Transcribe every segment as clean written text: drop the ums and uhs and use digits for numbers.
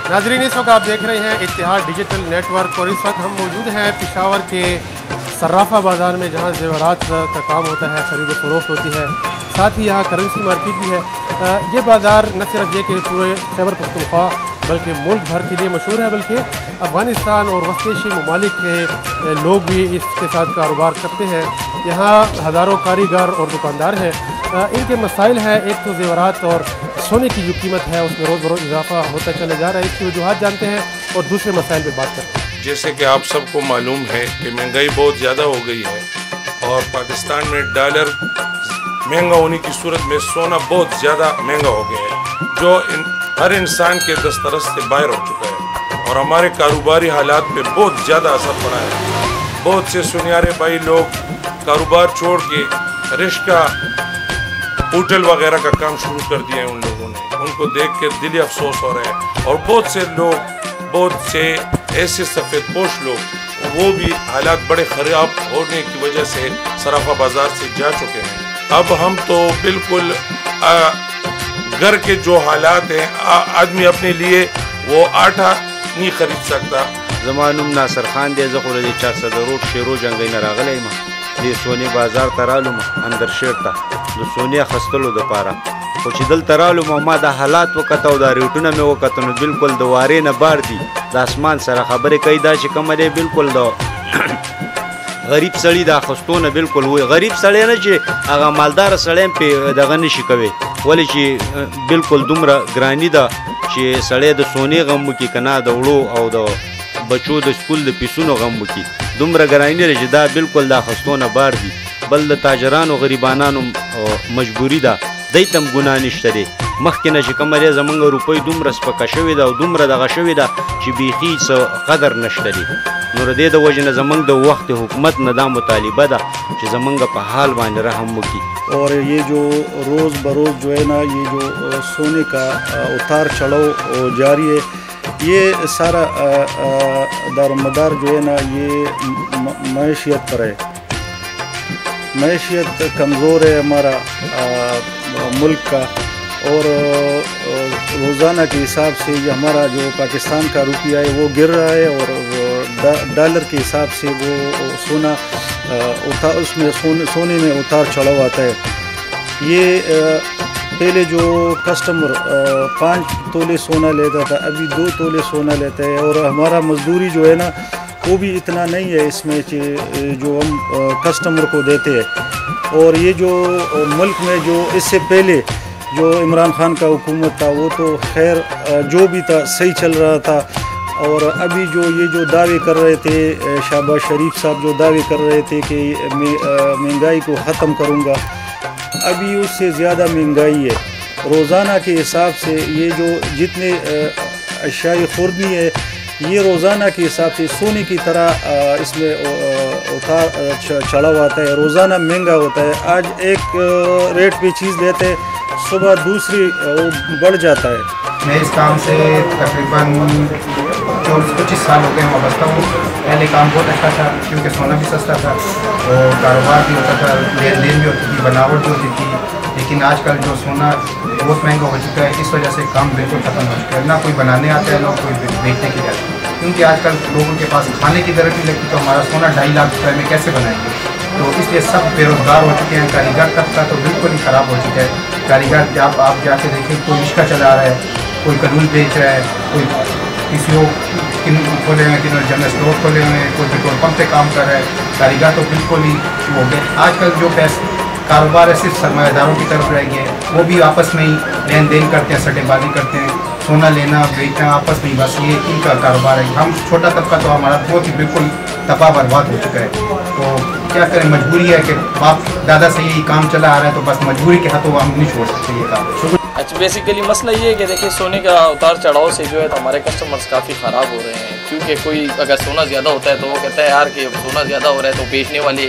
नाज़रीन, इस वक्त आप देख रहे हैं इत्तेहाद डिजिटल नेटवर्क और इस वक्त हम मौजूद हैं पेशावर के सर्राफा बाज़ार में, जहां ज़ेवरात का काम होता है, खरीद फरोख्त होती है, साथ ही यहाँ करेंसी मार्केट भी है। ये बाज़ार न सिर्फ ये कि पूरे खैबर पख्तूनख्वा बल्कि मुल्क भर के लिए मशहूर है, बल्कि अफ़गानिस्तान और वस्त एशियाई ममालिक के लोग भी इसके साथ कारोबार करते हैं। यहाँ हज़ारों कारीगर और दुकानदार हैं। इनके मसाइल हैं, एक तो ज़ेवरात और सोने की जो कीमत है उसमें रोज़ बरोज़ इजाफा होता चला जा रहा है। इसकी वजूहात जानते हैं और दूसरे मसाइल पर बात करते हैं। जैसे कि आप सबको मालूम है कि महंगाई बहुत ज़्यादा हो गई है और पाकिस्तान में डॉलर महंगा होने की सूरत में सोना बहुत ज़्यादा महंगा हो गया है, जो हर इंसान के दस्तरस से बाहर हो चुका है और हमारे कारोबारी हालात पे बहुत ज़्यादा असर पड़ा है। बहुत से सुनियारे भाई लोग कारोबार छोड़ के रिश्का होटल वगैरह का काम शुरू कर दिया है। उन लोगों ने उनको देख के दिली अफसोस हो रहा है और बहुत से लोग, बहुत से ऐसे सफ़ेद पोश लोग, वो भी हालात बड़े ख़राब होने की वजह से सराफा बाज़ार से जा चुके हैं। अब हम तो बिल्कुल घर के जो हालात हैं, आदमी अपने लिए वो आटा नहीं खरीद सकता। ज़मानुम नासर खान दे ज़खुर दे 400 रोड शेरो जंगई न रागले मा दे सोने बाजार तरालुम अंदर शेरता दो सोने खस्तलो द पारा कुछ दल तरालुम मा दा हालात वकता दा रेटुना में वकता बिल्कुल दवारे न बार दी द आसमान सरा खबरे कई दा च कम दे बिल्कुल दो गरीब सड़ी दा खस्तों न बिल्कुल हुए गरीब सड़े न चे आगा मालदार सड़े पे दगन शिकवे वली ची बिल्कुल दुमरा ग्रानी दा चे सड़े द सोने गम की कना दौड़ो और द बच्चों द स्कूल द पिसुनो गम की दुमरा ग्रानी रे दा बिल्कुल दा खस्तों न बार दी बल द ताजरान और गरीबानान मजबूरी दा दैतम गुना निश्तरे मखकिना ची कमरे जमंग रुपये दुमरा स्पका शवी दा दुमरा दगा शवी दा ची बीखी स कदर नश्तरी नूर दे द वजन जमंग द वक्त हुकूमत नदा मुतालिबा दा ची जमंग पे हाल बान रहम की। और ये जो रोज़ बरोज़ जो है ना, ये जो सोने का उतार चढ़ाव जारी है, ये सारा दारोमदार जो है ना, ये मैशियत पर है। मैशियत कमज़ोर है हमारा मुल्क का, और रोज़ाना के हिसाब से ये हमारा जो पाकिस्तान का रुपया है वो गिर रहा है, और डॉलर के हिसाब से वो सोना उसमें सोने में उतार चढ़ाव आता है। ये पहले जो कस्टमर 5 तोले सोना लेता था, अभी 2 तोले सोना लेता है, और हमारा मजदूरी जो है ना वो भी इतना नहीं है इसमें जो हम कस्टमर को देते हैं। और ये जो मुल्क में जो इससे पहले जो इमरान खान का हुकूमत था वो तो खैर जो भी था सही चल रहा था, और अभी जो ये जो दावे कर रहे थे शहबाज शरीफ साहब जो दावे कर रहे थे कि महंगाई को ख़त्म करूँगा, अभी उससे ज़्यादा महंगाई है। रोज़ाना के हिसाब से ये जो जितने अशाई खुर्दी है, ये रोज़ाना के हिसाब से सोने की तरह इसमें उतार चढ़ाव आता है, रोज़ाना महंगा होता है। आज एक रेट पे चीज़ लेते हैं, सुबह दूसरी वो बढ़ जाता है। मैं इस काम से तकरीबन 24-25 साल हो गए वाबस्ता हूँ। पहले काम बहुत अच्छा था क्योंकि सोना भी सस्ता था और कारोबार भी होता था, लेन देन भी होती थी, बनावट भी होती थी। लेकिन आजकल जो सोना बहुत महंगा हो चुका है, इस वजह से काम बिल्कुल ख़त्म हो चुका है। ना कोई बनाने आता है, ना कोई बेचने के लिए आता है, क्योंकि आजकल लोगों के पास खाने की ज़रूरत नहीं लगती। तो हमारा सोना 2.5 लाख रुपये में कैसे बनाएंगे? तो इसलिए सब बेरोज़गार हो चुके हैं। कारीगर तबका तो बिल्कुल ही ख़राब हो चुका है। कारीगर आप जाके देखें, कोई रिक्शा चला रहा है, कोई कनूल बेच रहा है, कोई किसी खोले हुए हैं, किन्होंने जनरल स्टोर खोले हुए हैं, कोई पेट्रोल पंप पे काम कर रहा है। कारीगर तो बिल्कुल ही हो गए। आजकल जो पैसे कारोबार है सिर्फ सरमायादारों की तरफ रह गए हैं, वो भी आपस में ही लेन देन करते हैं, सट्टेबाजी करते हैं, सोना लेना बेचना आपस में ही, बस ये इनका कारोबार है। हम छोटा तबका तो हमारा बहुत ही बिल्कुल तबाह बर्बाद हो चुका है। तो क्या करें, मजबूरी है कि बाप दादा से यही काम चला आ रहा है, तो बस मजबूरी के हाथों हम नहीं छोड़ सकते ये काम। अच्छा, बेसिकली मसला ये है कि देखिए सोने का उतार चढ़ाव से जो है तो हमारे कस्टमर्स काफ़ी ख़राब हो रहे हैं। क्योंकि कोई अगर सोना ज़्यादा होता है तो वो कहता है यार कि सोना ज़्यादा हो रहा है, तो बेचने वाले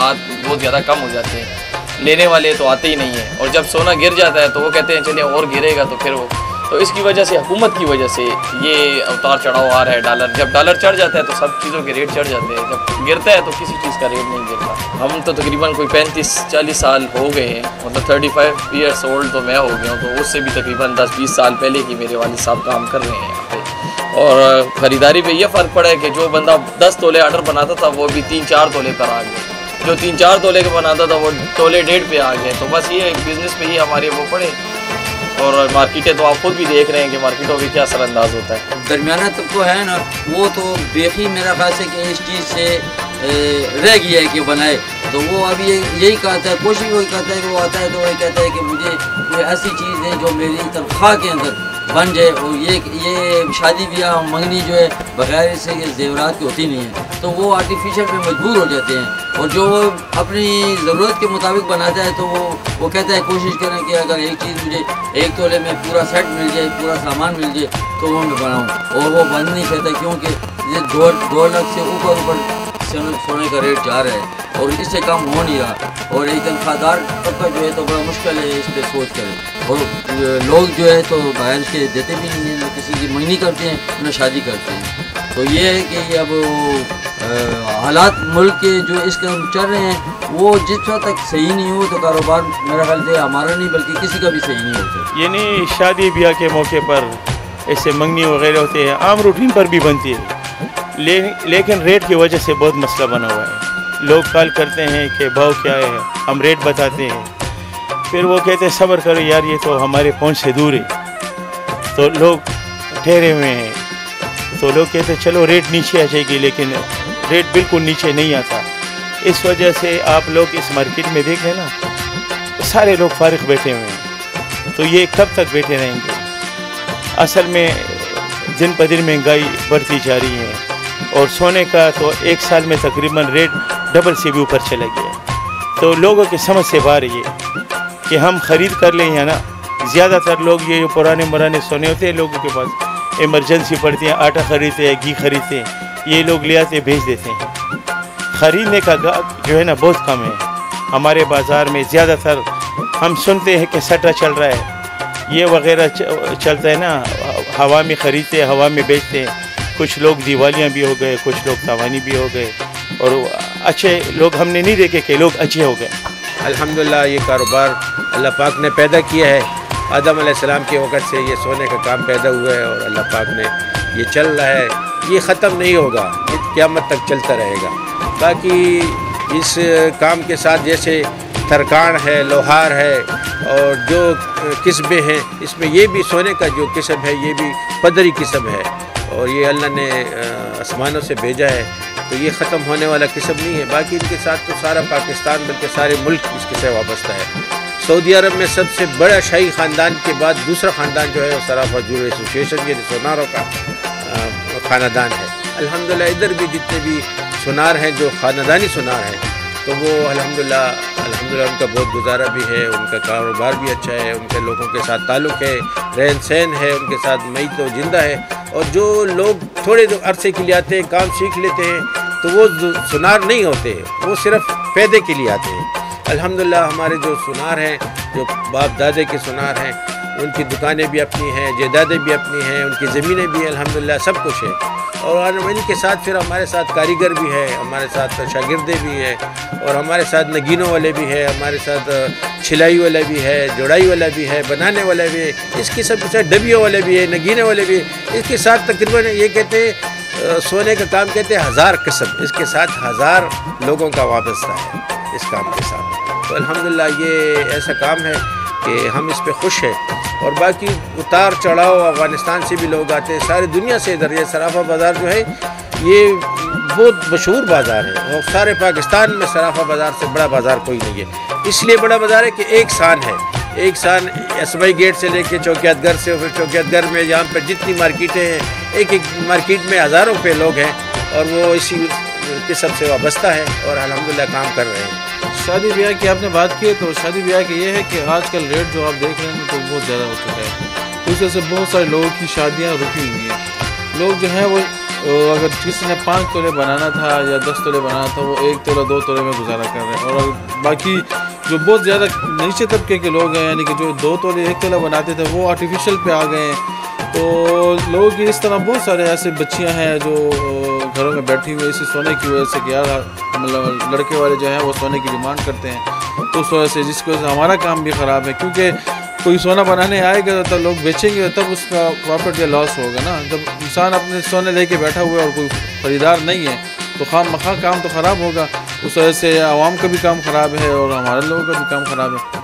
हाथ बहुत ज़्यादा कम हो जाते हैं, लेने वाले तो आते ही नहीं है। और जब सोना गिर जाता है तो वो कहते हैं चलिए और गिरेगा, तो फिर वो तो इसकी वजह से, हुकूमत की वजह से ये उतार चढ़ाव आ रहा है। डॉलर जब डॉलर चढ़ जाता है तो सब चीज़ों के रेट चढ़ जाते हैं, जब गिरता है तो किसी चीज़ का रेट नहीं गिरता। हम तो तकरीबन कोई 35-40 साल हो गए हैं, मतलब 35 ईयर्स ओल्ड तो मैं हो गया हूँ, तो उससे भी तकरीबन 10-20 साल पहले की मेरे वालिद साहब काम कर रहे हैं यहाँ पे। और ख़रीदारी पे ये फ़र्क पड़ा है कि जो बंदा 10 तोले आर्डर बनाता था वो भी 3-4 तोले पर आ गया, जो 3-4 तोले के बनाता था वो तोले 1.5 पे आ गए। तो बस ये बिज़नेस पे ही हमारे वो पड़े। और मार्केटें तो आप खुद भी देख रहे हैं कि मार्केटों पर क्या असरअंदाज होता है। दरमियाना तबको है ना, वो तो बेफी मेरा ख्याल से कि इस चीज़ से रह गया है कि बनाए। तो वो अभी यही कहता है, कोशिश वही करता है कि वो आता है तो वही कहता है कि मुझे कोई ऐसी चीज़ है जो मेरी तनख्वाह के अंदर बन जाए। और ये शादी ब्याह मंगनी जो है बगैर इससे जेवरात की होती नहीं है, तो वो आर्टिफिशियल पे मजबूर हो जाते हैं। और जो वो अपनी ज़रूरत के मुताबिक बनाता है तो वो कहता है कोशिश करें कि अगर एक चीज़ मुझे 1 तोले में पूरा सेट मिल जाए, पूरा सामान मिल जाए तो वो मैं बनाऊँ। और वो बन नहीं सकता क्योंकि ये 2 लाख से ऊपर सोने का रेट जा रहा है और इससे कम हो नहीं रहा। और एक तनख्वाहदार तबका जो है तो बड़ा मुश्किल है इस पर सोच कर। और लोग जो है तो बाहर के देते भी नहीं हैं, ना किसी की मंगनी करते हैं ना शादी करते हैं। तो ये है कि अब हालात मुल्क के जो इसके हम चल रहे हैं वो जिस वक्त तक सही नहीं हो तो कारोबार मेरा ख्याल से हमारा नहीं बल्कि किसी का भी सही नहीं होता। यानी शादी ब्याह के मौके पर ऐसे मंगनी वगैरह होते हैं, आम रूटीन पर भी बनती है, लेकिन रेट की वजह से बहुत मसला बना हुआ है। लोग कॉल करते हैं कि भाव क्या है, हम रेट बताते हैं, फिर वो कहते हैं सब्र करो यार ये तो हमारे पहुंच से दूर है। तो लोग ठहरे हुए हैं, तो लोग कहते हैं चलो रेट नीचे आ जाएगी, लेकिन रेट बिल्कुल नीचे नहीं आता। इस वजह से आप लोग इस मार्केट में देखें ना, सारे लोग फारिग बैठे हुए हैं। तो ये कब तक बैठे रहेंगे? असल में दिन ब दिन महंगाई बढ़ती जा रही है और सोने का तो 1 साल में तकरीबन रेट डबल से भी ऊपर चला गया है। तो लोगों की समझ से बाहर ये कि हम ख़रीद कर लें या ना। ज़्यादातर लोग ये पुराने मुराने सोने होते हैं, लोगों के पास इमरजेंसी पड़ती है, आटा ख़रीदते हैं, घी खरीदते हैं, ये लोग ले आते भेज देते हैं। ख़रीदने का जो है ना बहुत कम है हमारे बाज़ार में। ज़्यादातर हम सुनते हैं कि सट्टा चल रहा है, ये वगैरह चलता है ना, हवा में ख़रीदते हैं, हवा में बेचते हैं। कुछ लोग दिवालियाँ भी हो गए, कुछ लोग तावानी भी हो गए, और अच्छे लोग हमने नहीं देखे कि लोग अच्छे हो गए। अल्हम्दुलिल्लाह ये कारोबार अल्लाह पाक ने पैदा किया है। आदम अलैहिस्सलाम के वक़्त से ये सोने का काम पैदा हुआ है और अल्लाह पाक ने ये चल रहा है, ये ख़त्म नहीं होगा, क़यामत तक चलता रहेगा। बाकी इस काम के साथ जैसे तरकान है, लोहार है और जो किस्में हैं, इसमें ये भी सोने का जो किस्म है ये भी पदरी किस्म है और ये अल्लाह ने आसमानों से भेजा है, तो ये ख़त्म होने वाला किस्म नहीं है। बाकी इनके साथ तो सारा पाकिस्तान बल्कि सारे मुल्क इसके से वाबस्ता है। सऊदी अरब में सबसे बड़ा शाही ख़ानदान के बाद दूसरा ख़ानदान जो है वो सराफा ज्वेलरी एसोसिएशन के सोनारों का ख़ानदान है। अल्हम्दुलिल्लाह इधर भी जितने भी सोनार हैं जो ख़ानदानी सोनार हैं तो वो अल्हम्दुलिल्लाह उनका बहुत गुजारा भी है, उनका कारोबार भी अच्छा है, उनके लोगों के साथ ताल्लुक़ है, रहन सहन है, उनके साथ मई तो जिंदा है। और जो लोग थोड़े अरसे के लिए आते हैं, काम सीख लेते हैं, तो वो सुनार नहीं होते, वो सिर्फ पैदे के लिए आते हैं। अल्हम्दुलिल्लाह हमारे जो सुनार हैं, जो बाप दादे के सुनार हैं, उनकी दुकानें भी अपनी हैं, जायदादें भी अपनी हैं, उनकी ज़मीनें भी अल्हम्दुलिल्लाह सब कुछ है। और इनके साथ फिर हमारे साथ कारीगर भी है, हमारे साथ शागिर्दे भी है और हमारे साथ नगीनों वाले भी है, हमारे साथ छिलाई वाला भी है, जोड़ाई वाला भी है, बनाने वाला भी है, इसके सब साथ डबियों वाले भी है, नगीने वाले भी है। इसके साथ तकरीबन ये कहते हैं सोने का काम कहते हैं 1000 किस्म, इसके साथ 1000 लोगों का वाबस्ता है इस काम के साथ। तो अल्हम्दुलिल्लाह ये ऐसा काम है कि हम इस पे खुश हैं। और बाकी उतार चढ़ाव अफ़गानिस्तान से भी लोग आते हैं, सारी दुनिया से इधर। ये सराफा बाज़ार जो है ये बहुत मशहूर बाज़ार है और सारे पाकिस्तान में सराफा बाज़ार से बड़ा बाज़ार कोई नहीं है। इसलिए बड़ा बाज़ार है कि एक सान है, एक सान एसवाई गेट से लेके चौकियातगर से, फिर चौकियातगर में यहाँ पर जितनी मार्केटें हैं, एक एक मार्केट में हज़ारों पे लोग हैं और वो इसी किस्म से वाबस्ता है और अल्हम्दुलिल्लाह काम कर रहे हैं। शादी ब्याह की आपने बात की तो शादी ब्याह की ये है कि आजकल रेट जो आप देख रहे हैं तो बहुत ज़्यादा हो चुका है। उस वजह से बहुत सारे लोगों की शादियां रुकी हुई हैं। लोग जो हैं वो अगर किसी ने 5 तोले बनाना था या 10 तोले बनाना था, वो 1 तोला 2 तोले में गुजारा कर रहे हैं। और बाकी जो बहुत ज़्यादा नीचे तबके के लोग हैं, यानी कि जो 2 तोले 1 तोला बनाते थे, वो आर्टिफिशियल पे आ गए हैं। तो लोगों की इस तरह बहुत सारे ऐसे बच्चियां हैं जो घरों में बैठी हुई इसी सोने की वजह से कि यार मतलब लड़के वाले जो हैं वो सोने की डिमांड करते हैं, तो उस वजह से जिसकी वजह से हमारा काम भी ख़राब है। क्योंकि कोई सोना बनाने आएगा तो लोग बेचेंगे, तब उसका प्रॉफिट या लॉस होगा ना। जब इंसान अपने सोने लेके बैठा हुआ है और कोई ख़रीदार नहीं है तो खाम मखा काम तो ख़राब होगा। उस वजह से आवाम का भी काम ख़राब है और हमारे लोगों का भी काम ख़राब है।